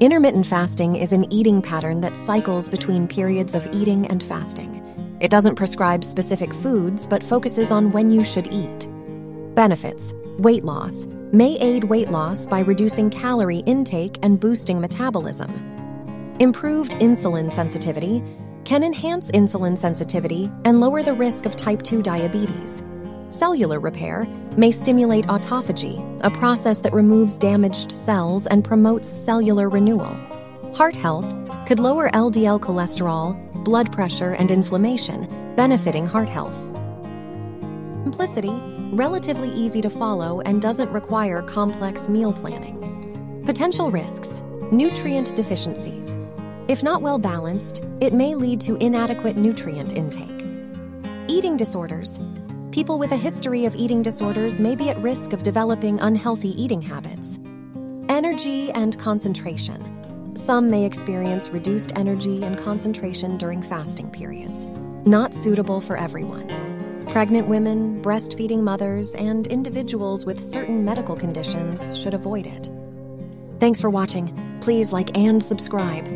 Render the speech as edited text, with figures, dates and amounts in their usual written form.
Intermittent fasting is an eating pattern that cycles between periods of eating and fasting. It doesn't prescribe specific foods, but focuses on when you should eat. Benefits: weight loss. May aid weight loss by reducing calorie intake and boosting metabolism. Improved insulin sensitivity can enhance insulin sensitivity and lower the risk of type 2 diabetes. Cellular repair may stimulate autophagy, a process that removes damaged cells and promotes cellular renewal. Heart health could lower LDL cholesterol, blood pressure, and inflammation, benefiting heart health. Simplicity, relatively easy to follow and doesn't require complex meal planning. Potential risks: nutrient deficiencies. If not well balanced, it may lead to inadequate nutrient intake. Eating disorders. People with a history of eating disorders may be at risk of developing unhealthy eating habits. Energy and concentration. Some may experience reduced energy and concentration during fasting periods. Not suitable for everyone. Pregnant women, breastfeeding mothers, and individuals with certain medical conditions should avoid it. Thanks for watching. Please like and subscribe.